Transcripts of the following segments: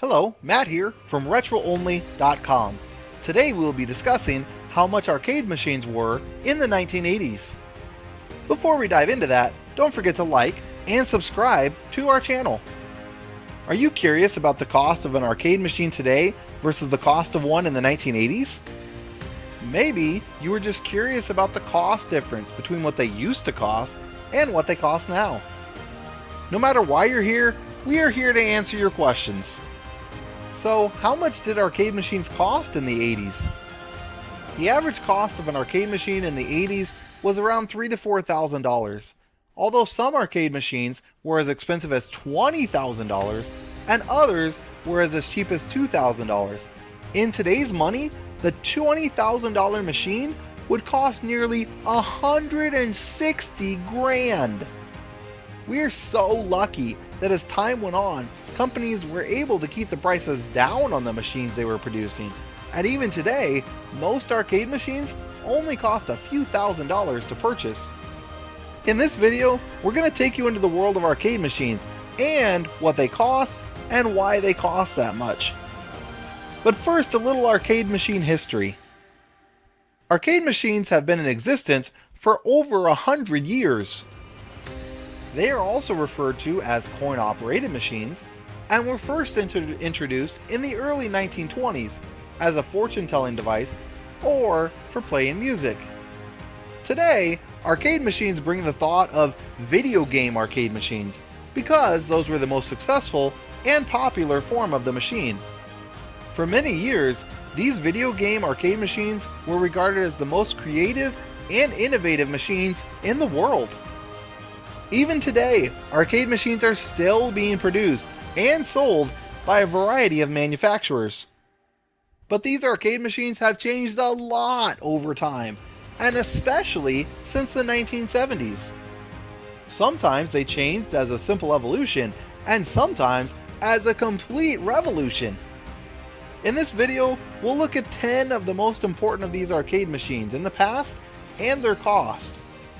Hello, Matt here from RetroOnly.com. Today we will be discussing how much arcade machines were in the 1980s. Before we dive into that, don't forget to like and subscribe to our channel. Are you curious about the cost of an arcade machine today versus the cost of one in the 1980s? Maybe you were just curious about the cost difference between what they used to cost and what they cost now. No matter why you're here, we are here to answer your questions. So, how much did arcade machines cost in the 80s? The average cost of an arcade machine in the 80s was around $3,000 to $4,000, although some arcade machines were as expensive as $20,000 and others were as cheap as $2,000. In today's money, the $20,000 machine would cost nearly $160,000. We are so lucky that as time went on, companies were able to keep the prices down on the machines they were producing. And even today, most arcade machines only cost a few $1,000s to purchase. In this video, we're going to take you into the world of arcade machines and what they cost and why they cost that much. But first, a little arcade machine history. Arcade machines have been in existence for over 100 years. They are also referred to as coin-operated machines and were first introduced in the early 1920s as a fortune-telling device or for playing music. Today, arcade machines bring the thought of video game arcade machines because those were the most successful and popular form of the machine. For many years, these video game arcade machines were regarded as the most creative and innovative machines in the world. Even today, arcade machines are still being produced and sold by a variety of manufacturers. But these arcade machines have changed a lot over time, and especially since the 1970s. Sometimes they changed as a simple evolution, and sometimes as a complete revolution. In this video, we'll look at 10 of the most important of these arcade machines in the past and their cost.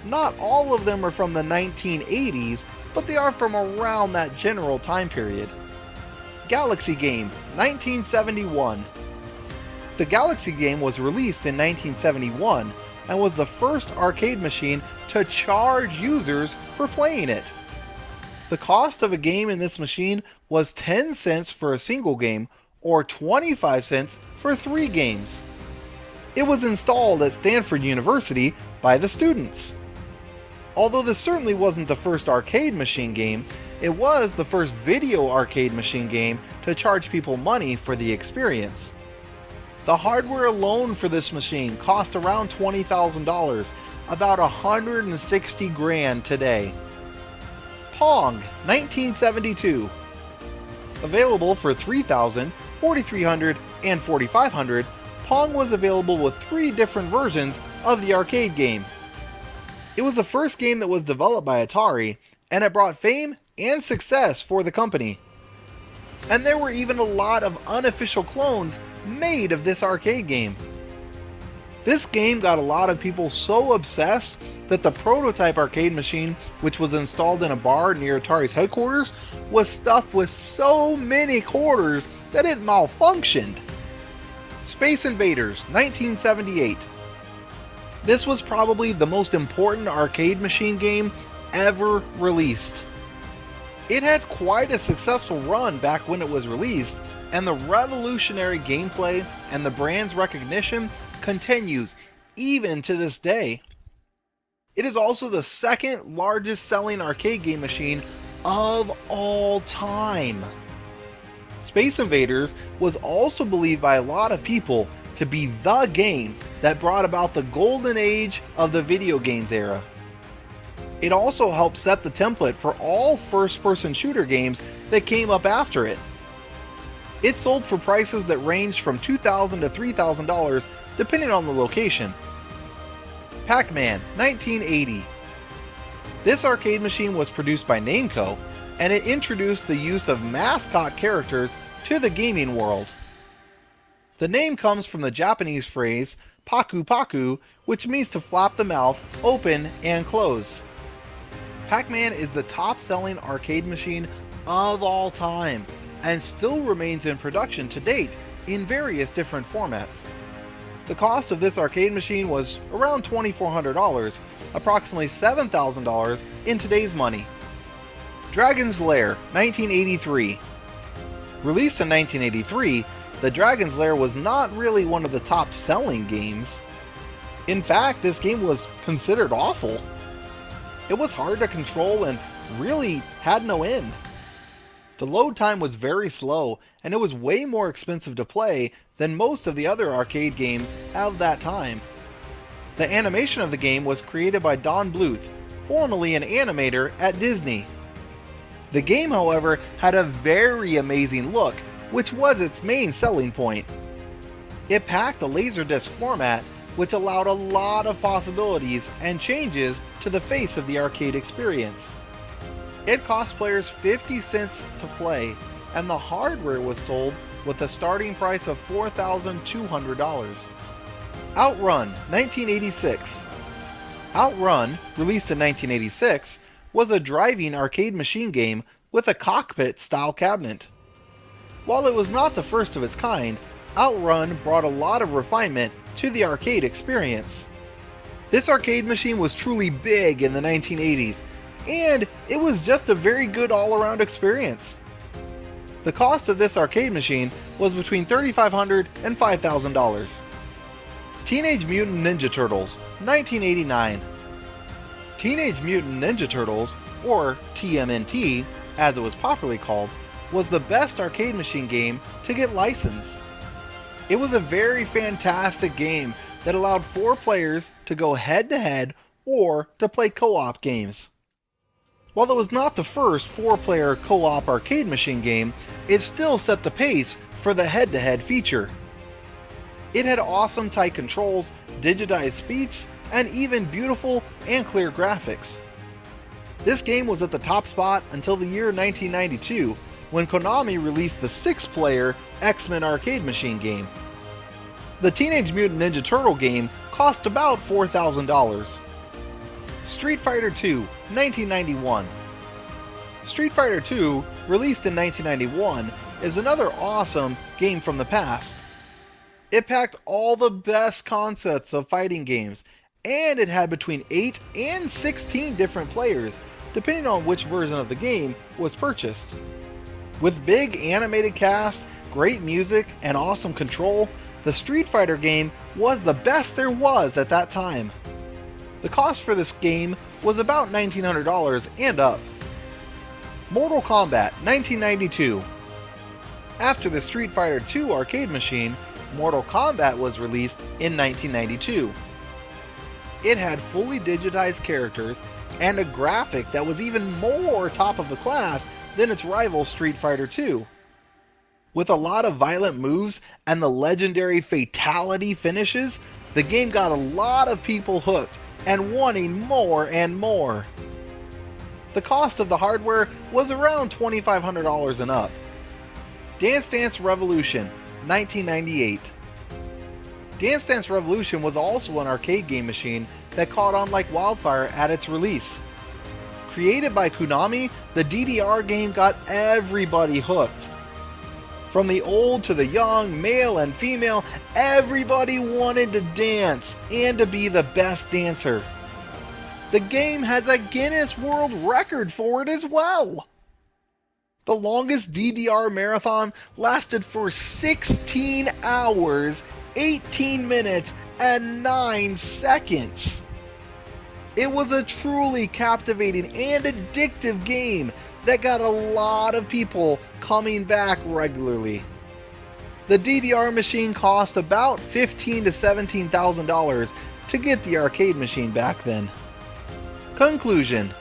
Not all of them are from the 1980s, but they are from around that general time period. Galaxy Game, 1971. The Galaxy Game was released in 1971 and was the first arcade machine to charge users for playing it. The cost of a game in this machine was 10 cents for a single game or 25 cents for 3 games. It was installed at Stanford University by the students. Although this certainly wasn't the first arcade machine game, it was the first video arcade machine game to charge people money for the experience. The hardware alone for this machine cost around $20,000, about $160,000 today. Pong, 1972. Available for $3,000, $4,300, and $4,500, Pong was available with 3 different versions of the arcade game. It was the first game that was developed by Atari, and it brought fame and success for the company. And there were even a lot of unofficial clones made of this arcade game. This game got a lot of people so obsessed that the prototype arcade machine, which was installed in a bar near Atari's headquarters, was stuffed with so many quarters that it malfunctioned. Space Invaders, 1978. This was probably the most important arcade machine game ever released. It had quite a successful run back when it was released, and the revolutionary gameplay and the brand's recognition continues even to this day. It is also the second largest selling arcade game machine of all time. Space Invaders was also believed by a lot of people to be the game that brought about the golden age of the video games era. It also helped set the template for all first-person shooter games that came up after it. It sold for prices that ranged from $2,000 to $3,000 depending on the location. Pac Man, 1980. This arcade machine was produced by Namco, and it introduced the use of mascot characters to the gaming world. The name comes from the Japanese phrase paku paku, which means to flap the mouth open and close. Pac Man is the top selling arcade machine of all time, and still remains in production to date in various different formats. The cost of this arcade machine was around $2,400, approximately $7,000 in today's money. Dragon's Lair, 1983. Released in 1983, the Dragon's Lair was not really one of the top selling games. In fact, this game was considered awful. It was hard to control and really had no end. The load time was very slow, and it was way more expensive to play than most of the other arcade games of that time. The animation of the game was created by Don Bluth, formerly an animator at Disney. The game, however, had a very amazing look, which was its main selling point. It packed a Laserdisc format, which allowed a lot of possibilities and changes to the face of the arcade experience. It cost players 50 cents to play, and the hardware was sold with a starting price of $4,200. Outrun, 1986. Outrun, released in 1986, was a driving arcade machine game with a cockpit-style cabinet. While it was not the first of its kind, Outrun brought a lot of refinement to the arcade experience. This arcade machine was truly big in the 1980s, and it was just a very good all-around experience. The cost of this arcade machine was between $3,500 and $5,000. Teenage Mutant Ninja Turtles, 1989. Teenage Mutant Ninja Turtles, or TMNT, as it was popularly called, was the best arcade machine game to get licensed. It was a very fantastic game that allowed 4 players to go head-to-head or to play co-op games. While it was not the first 4-player co-op arcade machine game, it still set the pace for the head-to-head feature. It had awesome tight controls, digitized speech, and even beautiful and clear graphics. This game was at the top spot until the year 1992, when Konami released the 6-player X-Men arcade machine game. The Teenage Mutant Ninja Turtle game cost about $4,000. Street Fighter II, 1991. Street Fighter II, released in 1991, is another awesome game from the past. It packed all the best concepts of fighting games, and it had between 8 and 16 different players, depending on which version of the game was purchased. With big animated cast, great music, and awesome control, the Street Fighter game was the best there was at that time. The cost for this game was about $1,900 and up. Mortal Kombat, 1992. After the Street Fighter II arcade machine, Mortal Kombat was released in 1992. It had fully digitized characters and a graphic that was even more top of the class than its rival Street Fighter II. With a lot of violent moves and the legendary fatality finishes, the game got a lot of people hooked and wanting more and more. The cost of the hardware was around $2,500 and up. Dance Dance Revolution, 1998. Dance Dance Revolution was also an arcade game machine that caught on like wildfire at its release. Created by Konami, the DDR game got everybody hooked. From the old to the young, male and female, everybody wanted to dance and to be the best dancer. The game has a Guinness World Record for it as well. The longest DDR marathon lasted for 16 hours, 18 minutes, and 9 seconds. It was a truly captivating and addictive game that got a lot of people coming back regularly. The DDR machine cost about $15,000 to $17,000 to get the arcade machine back then. Conclusion: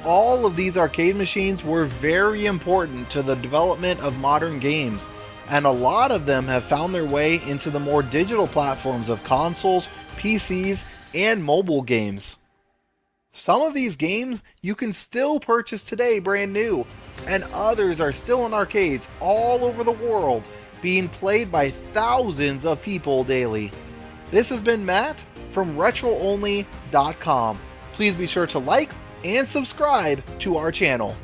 all of these arcade machines were very important to the development of modern games, and a lot of them have found their way into the more digital platforms of consoles, PCs, and mobile games. Some of these games you can still purchase today brand new, and others are still in arcades all over the world, being played by thousands of people daily. This has been Matt from RetroOnly.com. Please be sure to like and subscribe to our channel.